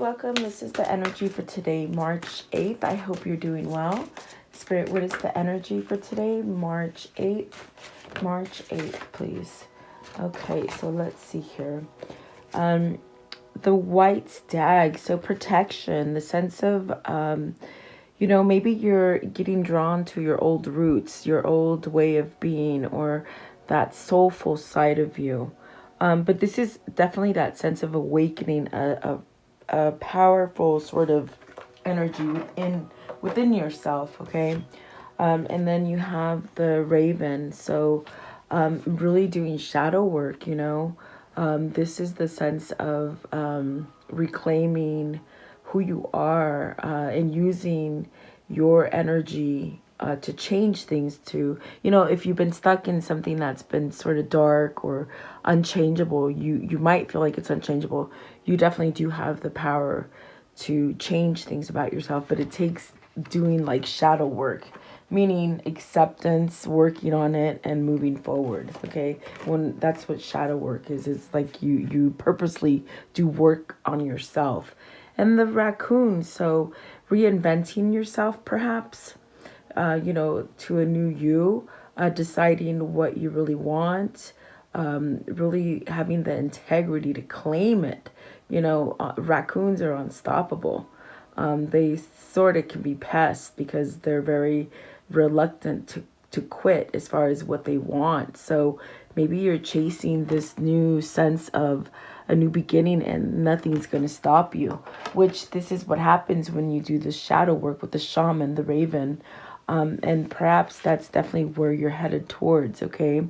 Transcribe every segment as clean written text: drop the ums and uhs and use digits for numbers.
welcome. This is the energy for today, March 8th. I hope you're doing well. Spirit, what is the energy for today, March 8th? March 8th, please. Okay, so let's see here. The white stag, so protection, the sense of, maybe you're getting drawn to your old roots, your old way of being, or that soulful side of you. But this is definitely that sense of awakening, a powerful sort of energy within yourself, okay? And then you have the raven, so really doing shadow work, this is the sense of reclaiming who you are and using your energy to change things to, if you've been stuck in something that's been sort of dark or unchangeable, you might feel like it's unchangeable. You definitely do have the power to change things about yourself, but it takes doing like shadow work, meaning acceptance, working on it, and moving forward. Okay, when that's what shadow work is. It's like you purposely do work on yourself. And the raccoon, so reinventing yourself, perhaps, to a new you, deciding what you really want, really having the integrity to claim it. Raccoons are unstoppable. They sort of can be pests because they're very reluctant to quit as far as what they want. So maybe you're chasing this new sense of a new beginning and nothing's going to stop you, which this is what happens when you do the shadow work with the shaman, the raven. And perhaps that's definitely where you're headed towards, okay?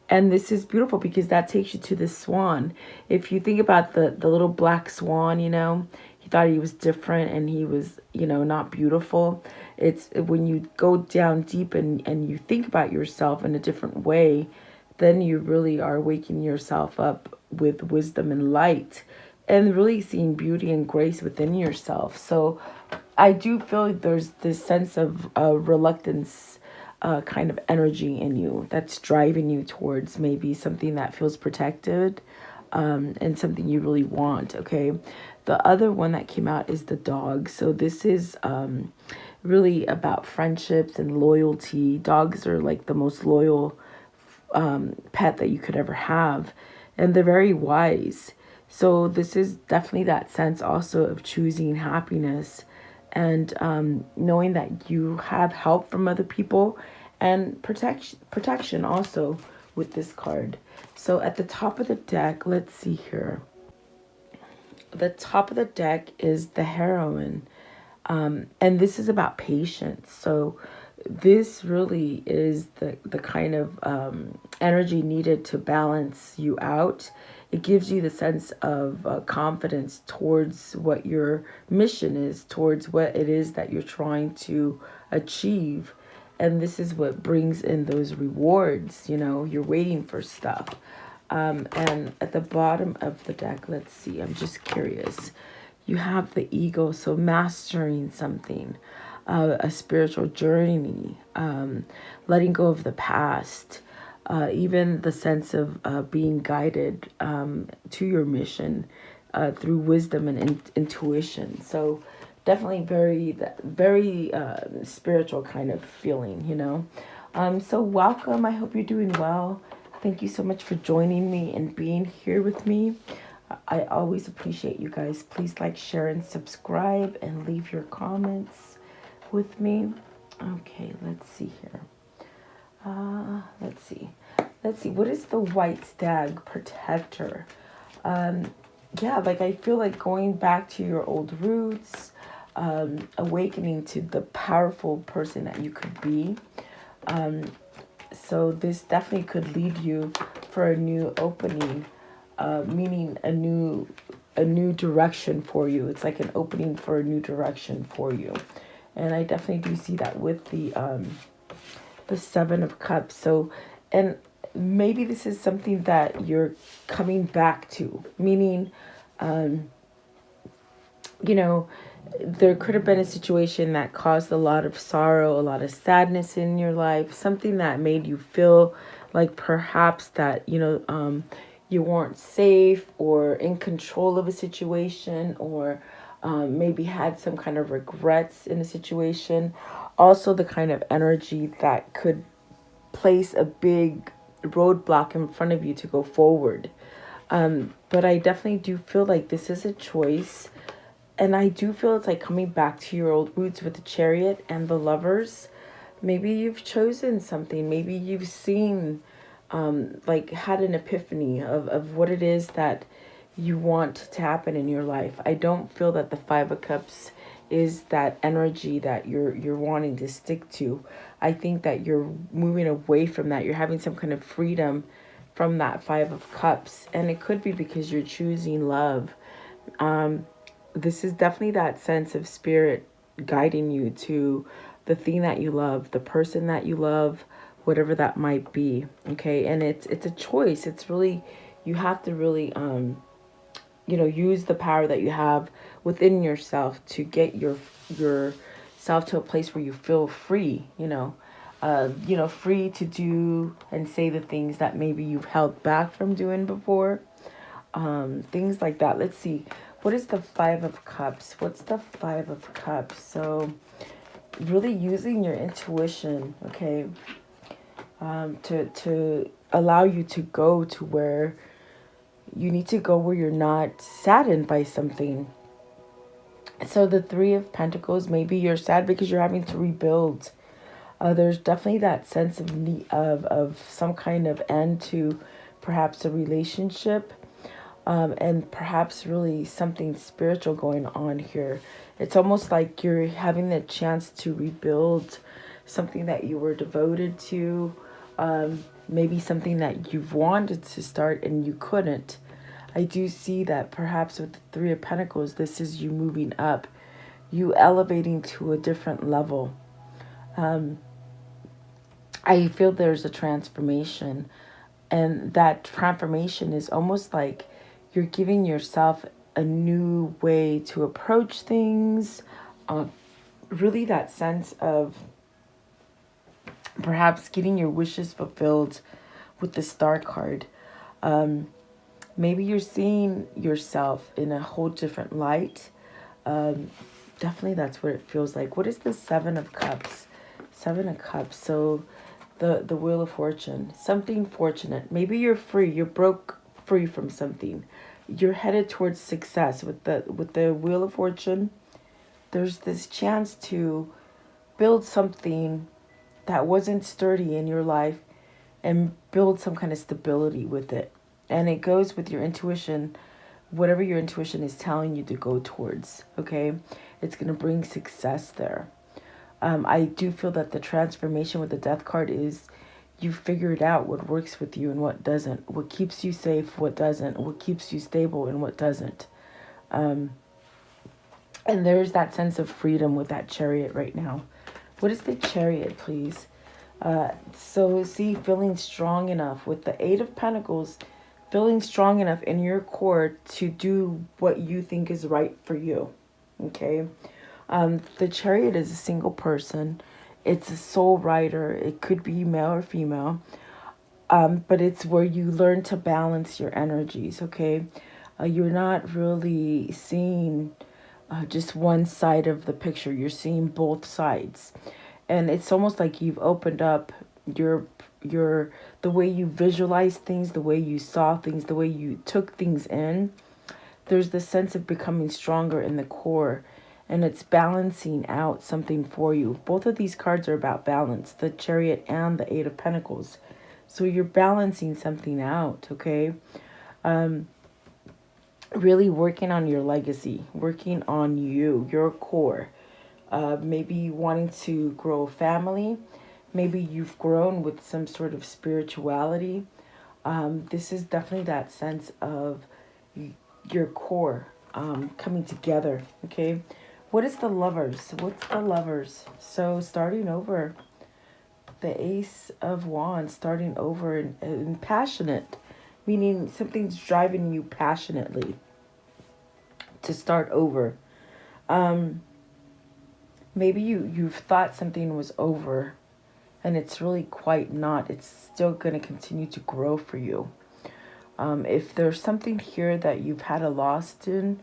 And this is beautiful because that takes you to the swan. If you think about the little black swan, he thought he was different and he was, not beautiful. It's when you go down deep and you think about yourself in a different way, then you really are waking yourself up with wisdom and light and really seeing beauty and grace within yourself. So I do feel like there's this sense of reluctance kind of energy in you that's driving you towards maybe something that feels protected and something you really want, okay? The other one that came out is the dog. So this is really about friendships and loyalty. Dogs are like the most loyal pet that you could ever have, and they're very wise. So this is definitely that sense also of choosing happiness and knowing that you have help from other people and protection also with this card. So at the top of the deck, let's see here. The top of the deck is the heroine. And this is about patience. So this really is the kind of energy needed to balance you out. It gives you the sense of confidence towards what your mission is, towards what it is that you're trying to achieve. And this is what brings in those rewards. You're waiting for stuff. And at the bottom of the deck, let's see, I'm just curious. You have the ego, so mastering something, a spiritual journey, letting go of the past, even the sense of being guided to your mission through wisdom and intuition. So definitely very spiritual kind of feeling, So welcome. I hope you're doing well. Thank you so much for joining me and being here with me. I always appreciate you guys. Please like, share, and subscribe and leave your comments with me. Okay, let's see here. Let's see. What is the white stag protector? I feel like going back to your old roots, awakening to the powerful person that you could be. So this definitely could lead you for a new opening, meaning a new direction for you. It's like an opening for a new direction for you. And I definitely do see that with the Seven of Cups. So, and maybe this is something that you're coming back to, meaning, there could have been a situation that caused a lot of sorrow, a lot of sadness in your life, something that made you feel like perhaps that, you weren't safe or in control of a situation, or maybe had some kind of regrets in a situation. Also, the kind of energy that could place a big roadblock in front of you to go forward. But I definitely do feel like this is a choice. And I do feel it's like coming back to your old roots with the Chariot and the Lovers. Maybe you've chosen something. Maybe you've seen, like, had an epiphany of what it is that you want to happen in your life. I don't feel that the Five of Cups is that energy that you're wanting to stick to. I think that you're moving away from that. You're having some kind of freedom from that Five of Cups, and it could be because you're choosing love. This is definitely that sense of spirit guiding you to the thing that you love, the person that you love, whatever that might be. Okay, and it's a choice. It's really, you have to really use the power that you have within yourself to get yourself to a place where you feel free, free to do and say the things that maybe you've held back from doing before. Things like that. Let's see. What is the Five of Cups? What's the Five of Cups? So really using your intuition, okay, to allow you to go to where you need to go, where you're not saddened by something. So the Three of Pentacles, maybe you're sad because you're having to rebuild. There's definitely that sense of need of some kind of end to perhaps a relationship. And perhaps really something spiritual going on here. It's almost like you're having the chance to rebuild something that you were devoted to, maybe something that you've wanted to start and you couldn't. I do see that perhaps with the Three of Pentacles, this is you moving up, you elevating to a different level. I feel there's a transformation, and that transformation is almost like you're giving yourself a new way to approach things. Really that sense of perhaps getting your wishes fulfilled with the Star card. Maybe you're seeing yourself in a whole different light. Definitely that's what it feels like. What is the Seven of Cups? Seven of Cups. So the Wheel of Fortune. Something fortunate. Maybe you're free. You're broke free from something. You're headed towards success with the Wheel of Fortune. There's this chance to build something that wasn't sturdy in your life and build some kind of stability with it. And it goes with your intuition, whatever your intuition is telling you to go towards, okay? It's going to bring success there. I do feel that the transformation with the Death card is you figured out what works with you and what doesn't, what keeps you safe, what doesn't, what keeps you stable and what doesn't. And there's that sense of freedom with that Chariot right now. What is the Chariot, please? So see, feeling strong enough with the Eight of Pentacles, feeling strong enough in your core to do what you think is right for you. Okay. The Chariot is a single person. It's a soul rider. It could be male or female. But it's where you learn to balance your energies, okay? You're not really seeing just one side of the picture. You're seeing both sides. And it's almost like you've opened up your the way you visualize things, the way you saw things, the way you took things in. There's this sense of becoming stronger in the core, and it's balancing out something for you. Both of these cards are about balance, the Chariot and the Eight of Pentacles. So you're balancing something out, okay? Really working on your legacy, working on you, your core. Maybe wanting to grow a family. Maybe you've grown with some sort of spirituality. This is definitely that sense of your core coming together, okay? What is the Lovers? What's the Lovers? So starting over. The Ace of Wands, starting over and passionate, meaning something's driving you passionately to start over. Maybe you've thought something was over and it's really quite not. It's still going to continue to grow for you. If there's something here that you've had a loss in,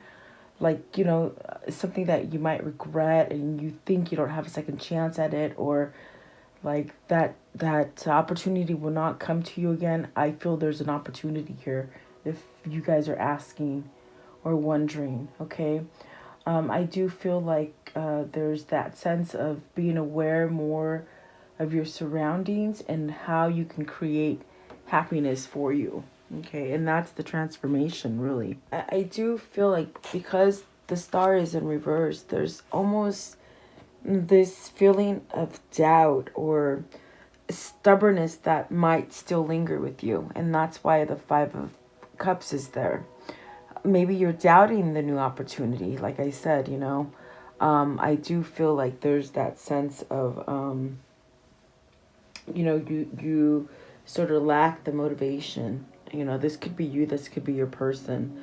like, you know, something that you might regret and you think you don't have a second chance at it, or like that opportunity will not come to you again. I feel there's an opportunity here if you guys are asking or wondering, okay? I do feel like there's that sense of being aware more of your surroundings and how you can create happiness for you. Okay, and that's the transformation, really. I do feel like because the star is in reverse, there's almost this feeling of doubt or stubbornness that might still linger with you. And that's why the Five of Cups is there. Maybe you're doubting the new opportunity, like I said, you know. I do feel like there's that sense of, you know, you sort of lack the motivation. You know, this could be you, this could be your person.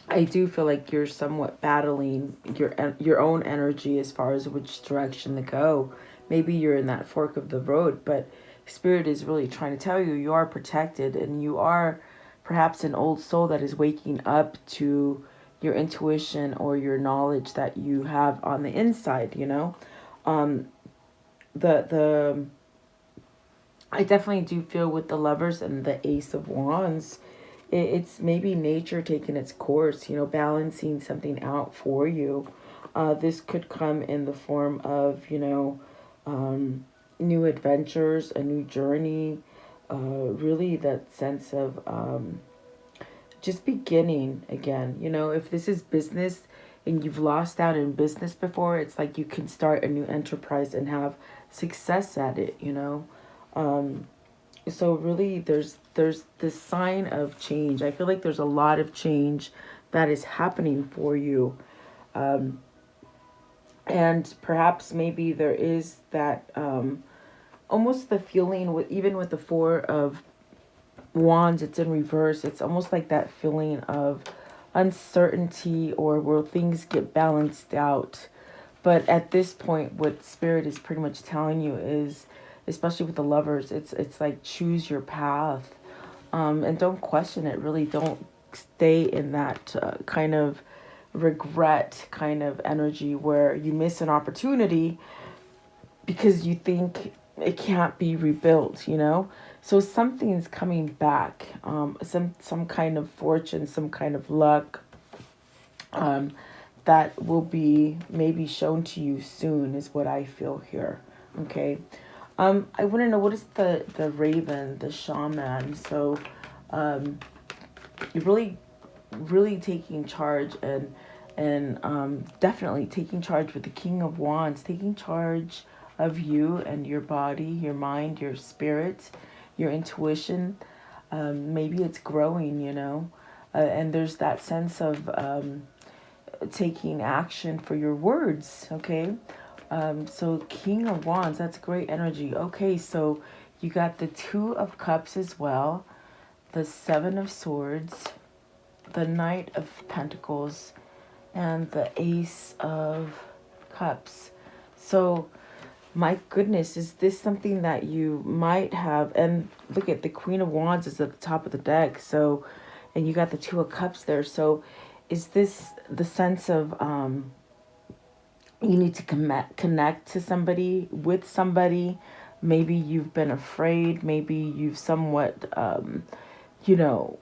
I do feel like you're somewhat battling your own energy as far as which direction to go. Maybe you're in that fork of the road, but Spirit is really trying to tell you you are protected, and you are perhaps an old soul that is waking up to your intuition or your knowledge that you have on the inside, you know. Um, the I definitely do feel with the Lovers and the Ace of Wands, it's maybe nature taking its course, you know, balancing something out for you. This could come in the form of, you know, new adventures, a new journey, really that sense of just beginning again. You know, if this is business and you've lost out in business before, it's like you can start a new enterprise and have success at it, you know. So really there's this sign of change. I feel like there's a lot of change that is happening for you. And perhaps maybe there is that almost the feeling with, even with the Four of Wands, it's in reverse. It's almost like that feeling of uncertainty or where things get balanced out. But at this point, what Spirit is pretty much telling you is, especially with the Lovers, it's like choose your path, and don't question it. Really, don't stay in that kind of regret kind of energy where you miss an opportunity because you think it can't be rebuilt, you know. So something's coming back, some kind of fortune, some kind of luck, that will be maybe shown to you soon, is what I feel here. Okay. I want to know, what is the Raven, the Shaman? So you're really taking charge, and definitely taking charge with the King of Wands, taking charge of you and your body, your mind, your spirit, your intuition. Maybe it's growing, you know, and there's that sense of taking action for your words. Okay. So King of Wands, that's great energy. Okay, so you got the Two of Cups as well, the Seven of Swords, the Knight of Pentacles, and the Ace of Cups. So my goodness, is this something that you might have? And look at the Queen of Wands is at the top of the deck. So, and you got the Two of Cups there. So is this the sense of you need to connect to somebody, with somebody? Maybe you've been afraid. Maybe you've somewhat, you know,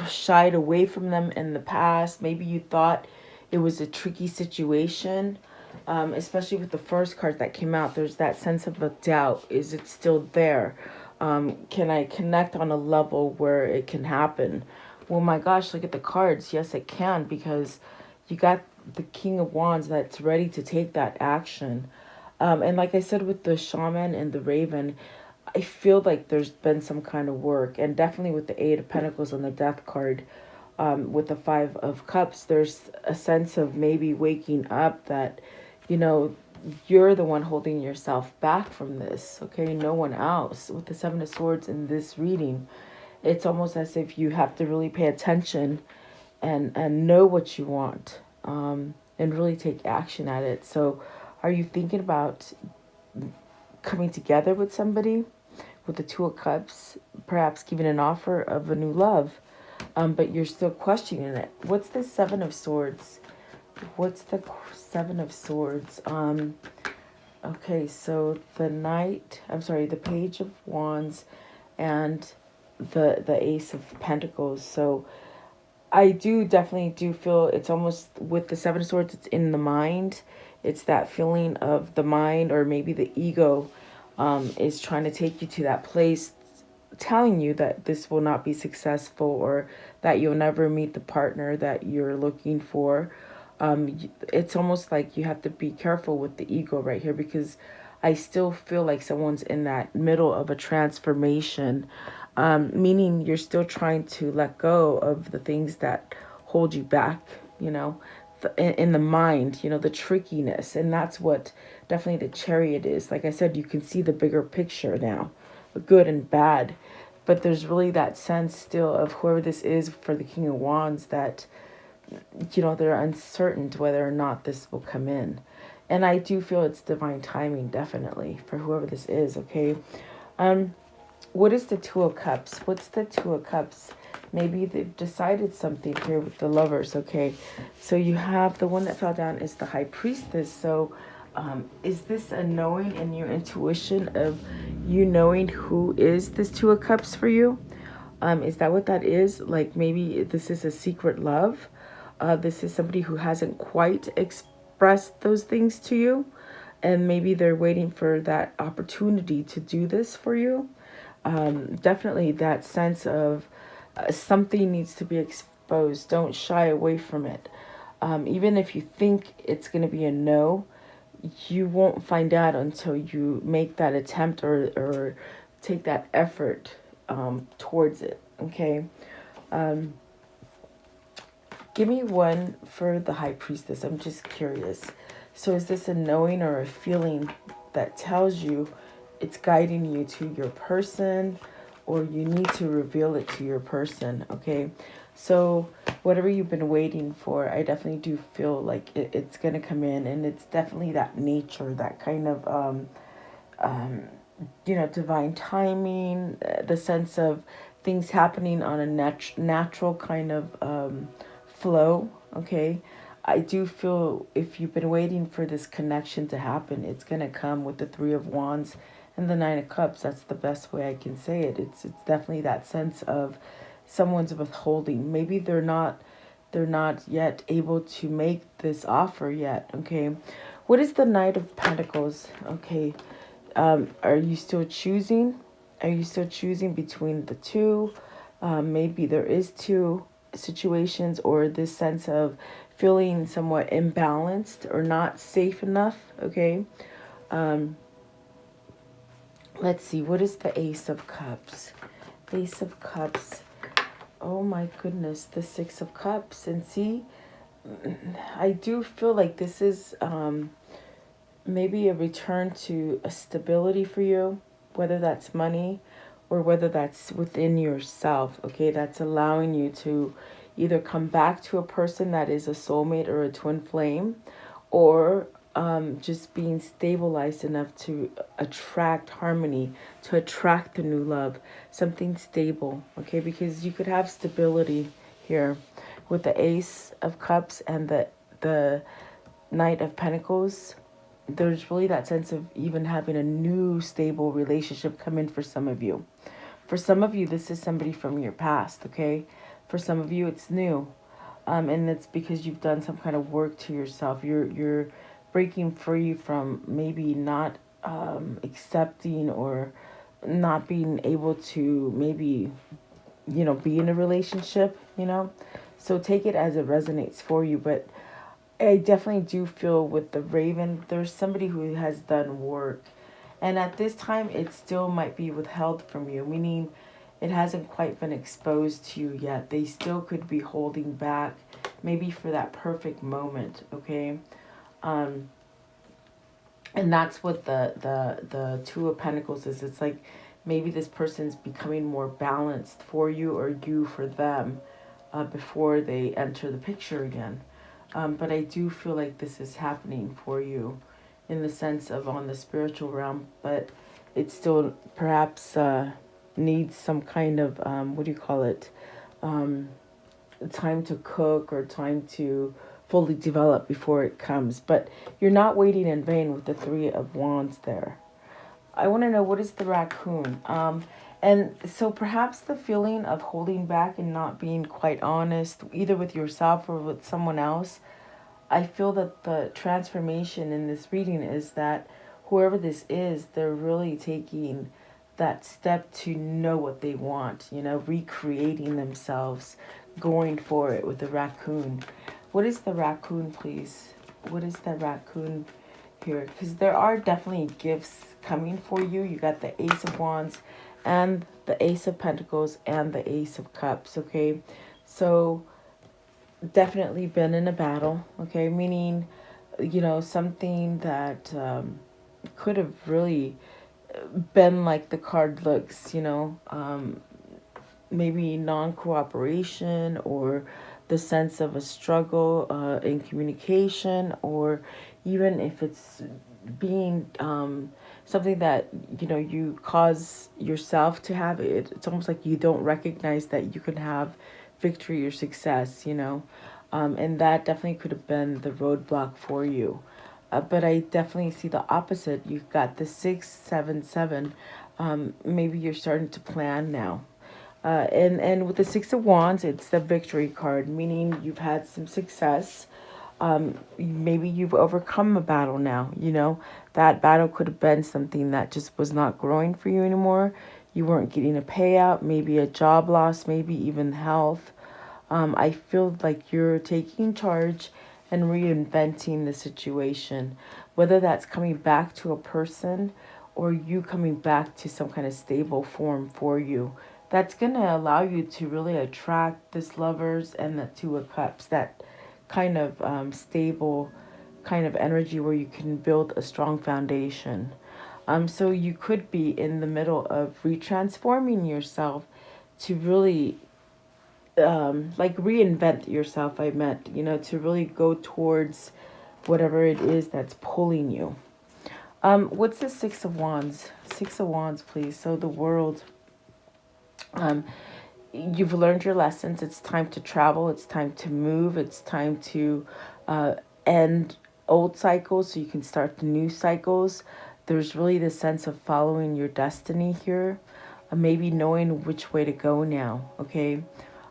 shied away from them in the past. Maybe you thought it was a tricky situation. Especially with the first card that came out, there's that sense of a doubt. Is it still there? Can I connect on a level where it can happen? Well, my gosh, look at the cards. Yes, it can, because you got the King of Wands that's ready to take that action. And like I said, with the Shaman and the Raven, I feel like there's been some kind of work. And definitely with the Eight of Pentacles on the Death card, with the Five of Cups, there's a sense of maybe waking up that, you know, you're the one holding yourself back from this, okay? No one else. With the Seven of Swords in this reading, it's almost as if you have to really pay attention and know what you want, and really take action at it. So are you thinking about coming together with somebody with the Two of Cups, perhaps giving an offer of a new love? but you're still questioning it. What's the Seven of Swords? What's the Seven of Swords? Okay, so the Page of Wands and the Ace of Pentacles. So I definitely do feel it's almost with the Seven of Swords, it's in the mind. It's that feeling of the mind, or maybe the ego is trying to take you to that place, telling you that this will not be successful, or that you'll never meet the partner that you're looking for. It's almost like you have to be careful with the ego right here, because I still feel like someone's in that middle of a transformation, meaning you're still trying to let go of the things that hold you back, in the mind, the trickiness. And that's what definitely the Chariot is. Like I said, you can see the bigger picture now, good and bad. But there's really that sense still of whoever this is for the King of Wands, that they're uncertain whether or not this will come in. And I do feel it's divine timing, definitely, for whoever this is, okay? What is the Two of Cups? What's the Two of Cups? Maybe they've decided something here with the Lovers, okay? So you have the one that fell down is the High Priestess. So is this a knowing in your intuition of you knowing who is this Two of Cups for you? Is that what that is? Like maybe this is a secret love. This is somebody who hasn't quite expressed those things to you. And maybe they're waiting for that opportunity to do this for you. Definitely that sense of something needs to be exposed. Don't shy away from it. Even if you think it's going to be a no, you won't find out until you make that attempt, or take that effort towards it. Okay. Give me one for the High Priestess. I'm just curious. So is this a knowing or a feeling that tells you it's guiding you to your person, or you need to reveal it to your person? Okay. So whatever you've been waiting for, I definitely do feel like it's going to come in, and it's definitely that nature, that kind of, divine timing, the sense of things happening on a natural kind of flow. Okay. I do feel if you've been waiting for this connection to happen, it's going to come with the Three of Wands and the Nine of Cups. That's the best way I can say it. It's definitely that sense of someone's withholding. Maybe they're not yet able to make this offer yet. Okay. What is the Knight of Pentacles? Okay. Are you still choosing? Are you still choosing between the two? Maybe there is two situations, or this sense of feeling somewhat imbalanced or not safe enough. Okay. Let's see. What is the Ace of Cups? Ace of Cups. Oh my goodness. The Six of Cups. And see, I do feel like this is maybe a return to a stability for you, whether that's money or whether that's within yourself. Okay. That's allowing you to either come back to a person that is a soulmate or a twin flame, or just being stabilized enough to attract harmony, to attract the new love, something stable. Okay. Because you could have stability here with the Ace of Cups and the Knight of Pentacles. There's really that sense of even having a new stable relationship come in for some of you. For some of you, this is somebody from your past, okay? For some of you, it's new. And it's because you've done some kind of work to yourself. You're breaking free from maybe not accepting, or not being able to maybe, be in a relationship, So take it as it resonates for you. But I definitely do feel with the Raven, there's somebody who has done work. And at this time, it still might be withheld from you, meaning it hasn't quite been exposed to you yet. They still could be holding back, maybe for that perfect moment, okay? And that's what the Two of Pentacles is. It's like maybe this person's becoming more balanced for you, or you for them, before they enter the picture again. But I do feel like this is happening for you in the sense of on the spiritual realm, but it still perhaps needs some kind of, what do you call it? time to cook or time to fully develop before it comes. But you're not waiting in vain with the Three of Wands there. I want to know, what is the raccoon? And so perhaps the feeling of holding back and not being quite honest, either with yourself or with someone else. I feel that the transformation in this reading is that whoever this is, they're really taking that step to know what they want, recreating themselves, going for it with the raccoon. What is the raccoon, please? What is the raccoon here? Because there are definitely gifts coming for you. You got the Ace of Wands and the Ace of Pentacles and the Ace of Cups, okay? So definitely been in a battle, okay? Meaning, something that could have really been like the card looks, maybe non-cooperation or the sense of a struggle in communication, or even if it's being something that you cause yourself to have it. It's almost like you don't recognize that you can have victory or success, and that definitely could have been the roadblock for you. But I definitely see the opposite. You've got the 677. Maybe you're starting to plan now. And with the Six of Wands, it's the victory card, meaning you've had some success. Maybe you've overcome a battle now. That battle could have been something that just was not growing for you anymore. You weren't getting a payout, maybe a job loss, maybe even health. I feel like you're taking charge and reinventing the situation, whether that's coming back to a person or you coming back to some kind of stable form for you. That's going to allow you to really attract this Lovers and the Two of Cups, that kind of stable kind of energy where you can build a strong foundation. So you could be in the middle of retransforming yourself to really like reinvent yourself. I meant, to really go towards whatever it is that's pulling you. What's the Six of Wands? Six of Wands, please. So the World. You've learned your lessons. It's time to travel. It's time to move. It's time to end old cycles so you can start the new cycles. There's really the sense of following your destiny here, maybe knowing which way to go now, okay?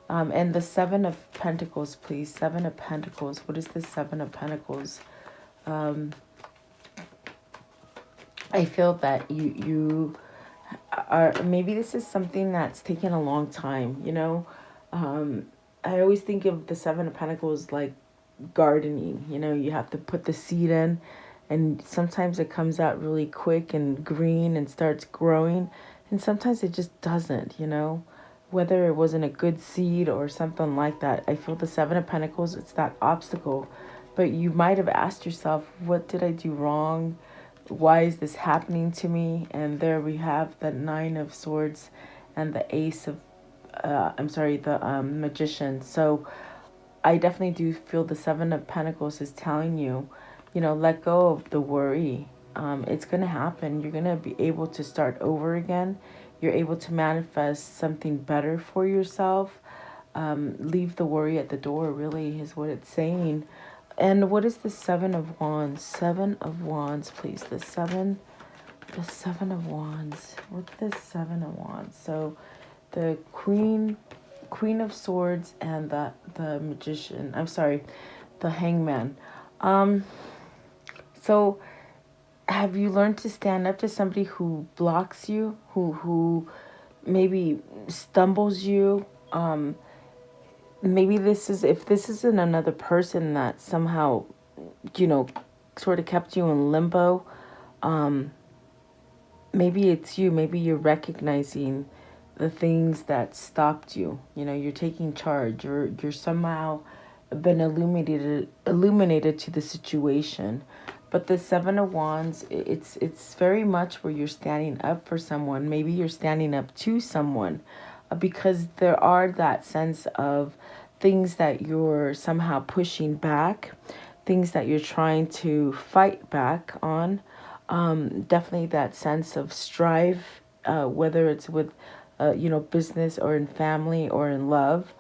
And the Seven of Pentacles, please. Seven of Pentacles. What is the Seven of Pentacles? I feel that you are, maybe this is something that's taken a long time, I always think of the Seven of Pentacles like gardening. You have to put the seed in, and sometimes it comes out really quick and green and starts growing, and sometimes it just doesn't, whether it wasn't a good seed or something like that. I feel the Seven of Pentacles, it's that obstacle, but you might have asked yourself, what did I do wrong? Why is this happening to me? And there we have the Nine of Swords and the Ace of the Magician. So I definitely do feel the Seven of Pentacles is telling you, let go of the worry. It's going to happen. You're going to be able to start over again. You're able to manifest something better for yourself. Leave the worry at the door, really, is what it's saying. And what is the Seven of Wands? Seven of Wands, please. The Seven of Wands. What's the Seven of Wands? So the Queen of Swords and the Magician. I'm sorry, the Hangman. So have you learned to stand up to somebody who blocks you, who maybe stumbles you? Maybe if this isn't another person that somehow, sort of kept you in limbo, maybe it's you. Maybe you're recognizing the things that stopped you. You're taking charge. You're somehow been illuminated to the situation. But the Seven of Wands, it's very much where you're standing up for someone. Maybe you're standing up to someone, because there are that sense of things that you're somehow pushing back, things that you're trying to fight back on. Definitely that sense of strife, whether it's with, business or in family or in love.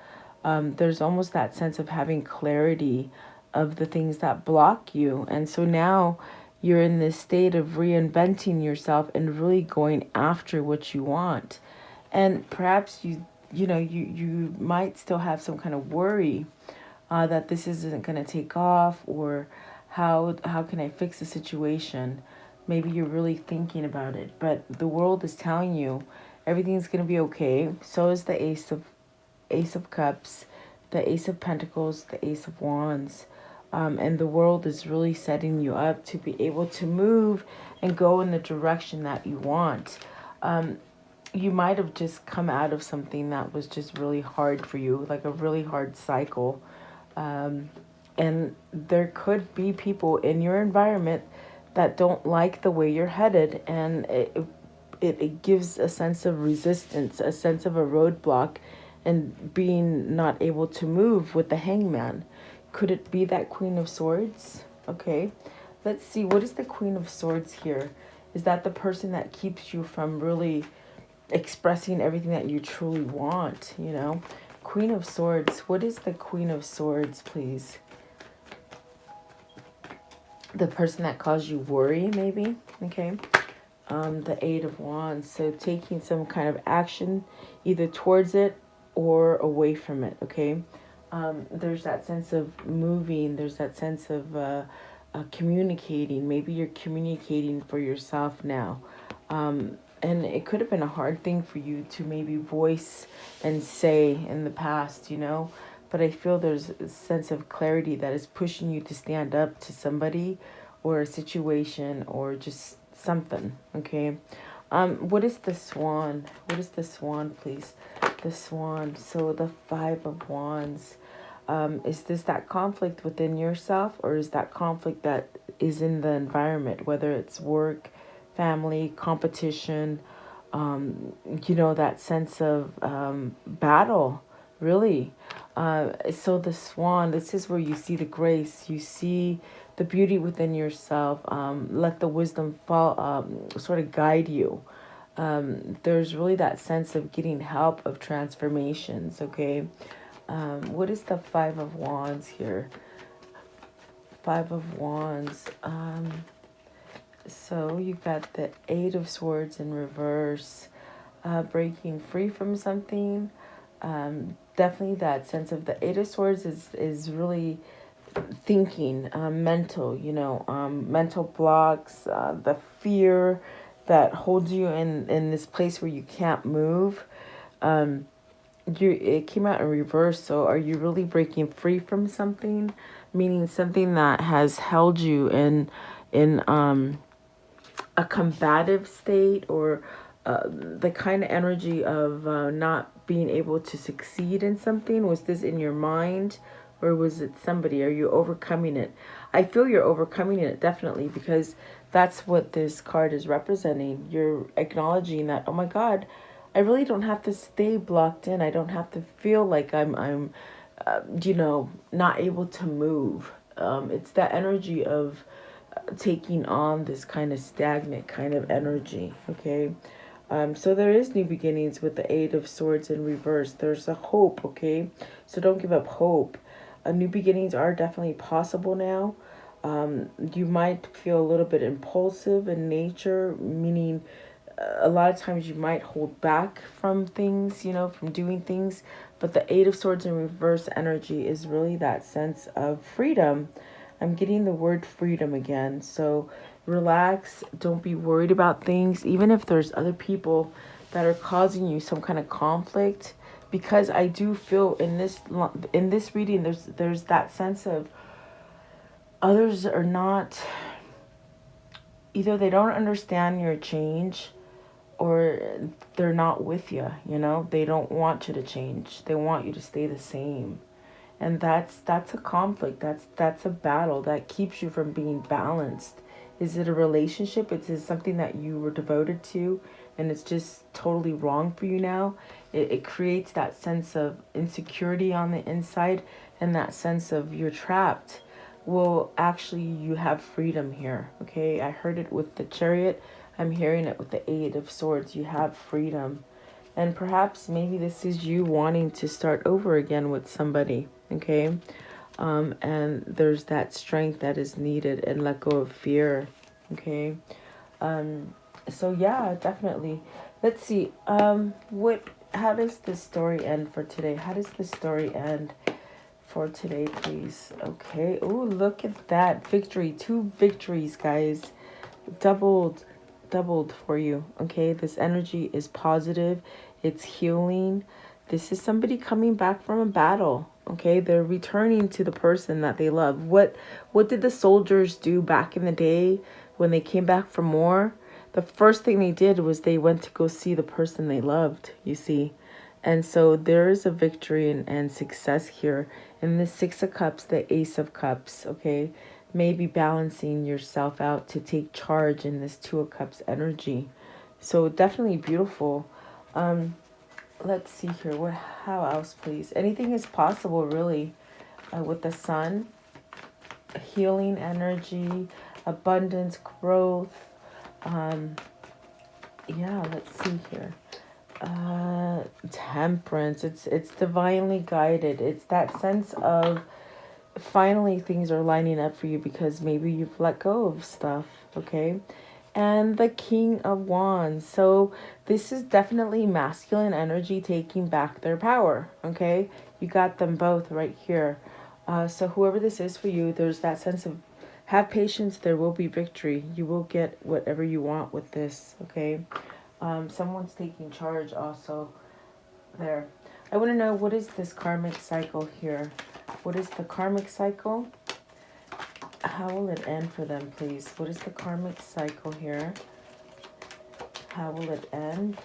There's almost that sense of having clarity of the things that block you. And so now you're in this state of reinventing yourself and really going after what you want. And perhaps you might still have some kind of worry that this isn't going to take off, or how can I fix the situation? Maybe you're really thinking about it, but the world is telling you everything's going to be okay. So is the Ace of Cups, the Ace of Pentacles, the Ace of Wands. And the world is really setting you up to be able to move and go in the direction that you want. You might have just come out of something that was just really hard for you, like a really hard cycle. And there could be people in your environment that don't like the way you're headed, and it gives a sense of resistance, a sense of a roadblock, and being not able to move with the Hangman. Could it be that Queen of Swords? Okay, let's see. What is the Queen of Swords here? Is that the person that keeps you from really expressing everything that you truly want, you know? Queen of Swords. What is the Queen of Swords, please? The person that caused you worry, maybe? Okay. The Eight of Wands. So taking some kind of action either towards it or away from it, okay? There's that sense of moving. There's that sense of communicating. Maybe you're communicating for yourself now. And it could have been a hard thing for you to maybe voice and say in the past, you know. But I feel there's a sense of clarity that is pushing you to stand up to somebody or a situation or just something, okay? What is the Swan? What is the Swan, please? The Swan. So the Five of Wands. Is this that conflict within yourself, or is that conflict that is in the environment, whether it's work, family, competition, that sense of battle, really. So the Swan, this is where you see the grace, you see the beauty within yourself. Let the wisdom fall, sort of guide you. There's really that sense of getting help, of transformations, okay? What is the Five of Wands here? Five of Wands. So you've got the Eight of Swords in reverse, breaking free from something. Definitely that sense of the Eight of Swords is really thinking, mental, mental blocks, the fear that holds you in this place where you can't move. It came out in reverse. So are you really breaking free from something? Meaning something that has held you in a combative state, or the kind of energy of not being able to succeed in something? Was this in your mind, or was it somebody? Are you overcoming it? I feel you're overcoming it, definitely, because that's what this card is representing. You're acknowledging that, oh my God, I really don't have to stay blocked in. I don't have to feel like I'm not able to move. It's that energy of taking on this kind of stagnant kind of energy, okay? So there is new beginnings with the Eight of Swords in reverse. There's a hope, okay? So don't give up hope. New beginnings are definitely possible now. You might feel a little bit impulsive in nature, meaning a lot of times you might hold back from things, from doing things. But the Eight of Swords in reverse energy is really that sense of freedom. I'm getting the word freedom again. So relax. Don't be worried about things. Even if there's other people that are causing you some kind of conflict. Because I do feel in this reading, there's that sense of others are not, either they don't understand your change, or they're not with you, they don't want you to change. They want you to stay the same. And that's a conflict. That's a battle that keeps you from being balanced. Is it a relationship? Is it something that you were devoted to and it's just totally wrong for you now? It creates that sense of insecurity on the inside, and that sense of you're trapped. Well, actually, you have freedom here, okay? I heard it with the Chariot. I'm hearing it with the Eight of Swords. You have freedom. And perhaps maybe this is you wanting to start over again with somebody, okay? And there's that strength that is needed, and let go of fear, okay? So yeah, definitely. Let's see. How does this story end for today? How does the story end for today, please? Okay. Oh, look at that. Victory. 2 victories, guys. Doubled for you. Okay. This energy is positive. It's healing. This is somebody coming back from a battle. Okay. They're returning to the person that they love. What did the soldiers do back in the day when they came back from war? The first thing they did was they went to go see the person they loved, you see. And so there is a victory and success here. In the 6 of Cups, the Ace of Cups, okay? Maybe balancing yourself out to take charge in this 2 of Cups energy. So definitely beautiful. Let's see here. How else, please? Anything is possible, really, with the Sun. Healing energy, abundance, growth. Yeah, let's see here. Temperance. It's divinely guided. It's that sense of finally things are lining up for you because maybe you've let go of stuff, okay? And the King of Wands. So this is definitely masculine energy taking back their power, okay? You got them both right here. So whoever this is for you, there's that sense of have patience, there will be victory. You will get whatever you want with this, okay? Someone's taking charge also there. I want to know, what is this karmic cycle here? What is the karmic cycle? How will it end for them, please? What is the karmic cycle here? How will it end?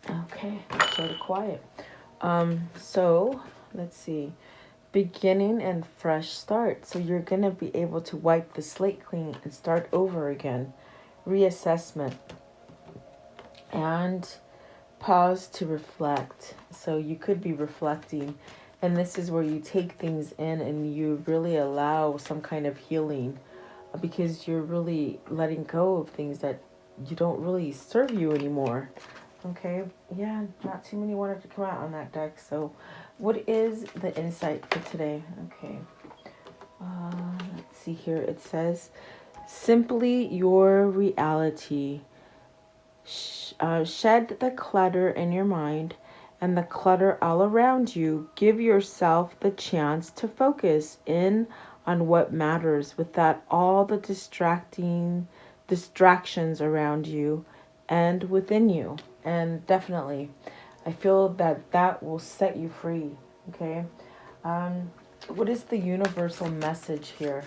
Okay, sort of quiet. So let's see. Beginning and fresh start. So you're going to be able to wipe the slate clean and start over again. Reassessment. And pause to reflect. So you could be reflecting. And this is where you take things in and you really allow some kind of healing. Because you're really letting go of things that you don't really serve you anymore. Okay, yeah, not too many wanted to come out on that deck. So what is the insight for today? Okay, let's see here. It says, simply your reality. Shed the clutter in your mind and the clutter all around you. Give yourself the chance to focus in on what matters without all the distractions around you and within you. And definitely, I feel that will set you free. Okay. What is the universal message here?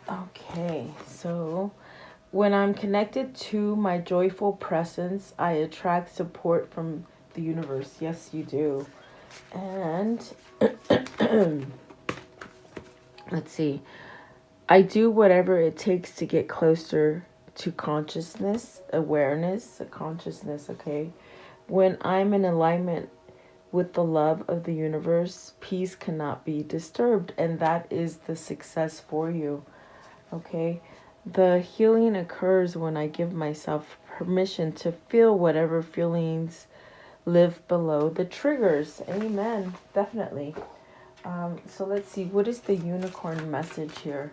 Okay, so when I'm connected to my joyful presence, I attract support from the universe. Yes, you do. And let's see. I do whatever it takes to get closer to consciousness, awareness, consciousness, okay? When I'm in alignment with the love of the universe, peace cannot be disturbed, and that is the success for you, okay? The healing occurs when I give myself permission to feel whatever feelings live below the triggers. Amen. Definitely. So let's see. What is the unicorn message here?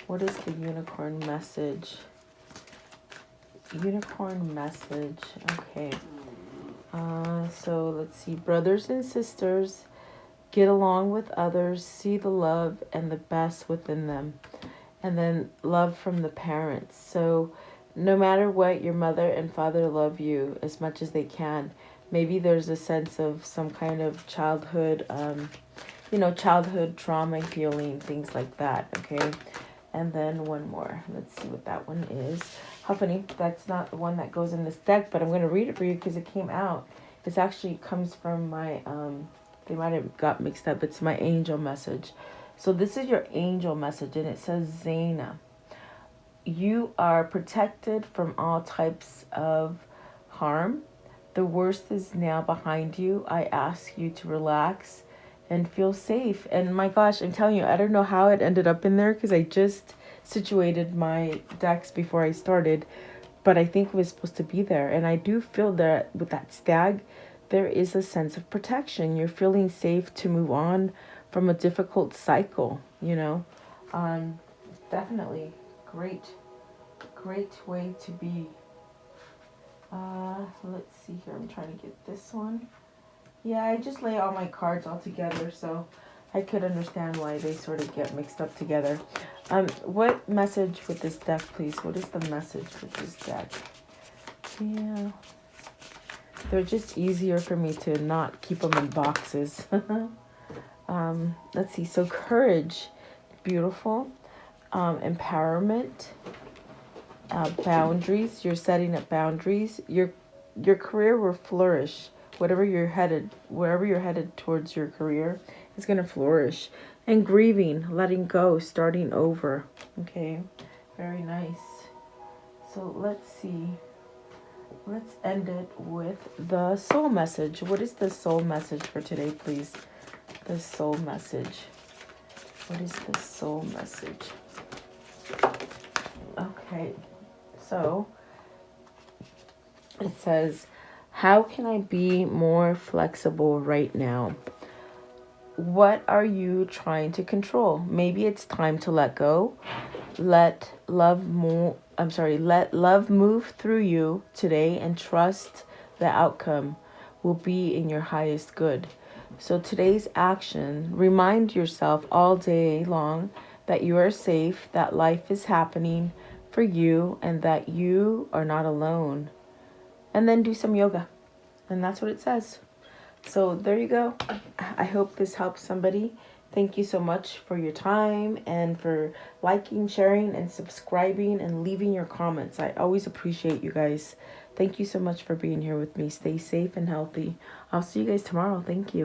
What is the unicorn message? Unicorn message. Okay. So let's see. Brothers and sisters, get along with others, see the love and the best within them. And then love from the parents. So no matter what, your mother and father love you as much as they can. Maybe there's a sense of some kind of childhood, childhood trauma healing, things like that, okay? And then one more. Let's see what that one is. How funny. That's not the one that goes in this deck, but I'm going to read it for you because it came out. This actually comes from my, they might have got mixed up. It's my angel message. So this is your angel message, and it says, Zaina, you are protected from all types of harm. The worst is now behind you. I ask you to relax and feel safe. And my gosh, I'm telling you, I don't know how it ended up in there because I just situated my decks before I started. but I think it was supposed to be there. And I do feel that with that stag, there is a sense of protection. You're feeling safe to move on from a difficult cycle, you know. Definitely great way to be. Let's see here. I'm trying to get this one. Yeah, I just lay all my cards all together, so I could understand why they sort of get mixed up together. What message with this deck, please? What is the message with this deck? Yeah. They're just easier for me to not keep them in boxes. Let's see. So courage, beautiful. Empowerment, boundaries. You're setting up boundaries. Your career will flourish. Wherever you're headed towards your career is going to flourish. And grieving, letting go, starting over. Okay, very nice. So let's see. Let's end it with the soul message. What is the soul message for today, please? The soul message. What is the soul message? Okay, so it says, how can I be more flexible right now? What are you trying to control? Maybe it's time to let go. Let love move through you today and trust the outcome will be in your highest good. So today's action, remind yourself all day long that you are safe, that life is happening for you, and that you are not alone. And then do some yoga. And that's what it says. So there you go. I hope this helps somebody. Thank you so much for your time and for liking, sharing, and subscribing and leaving your comments. I always appreciate you guys. Thank you so much for being here with me. Stay safe and healthy. I'll see you guys tomorrow. Thank you.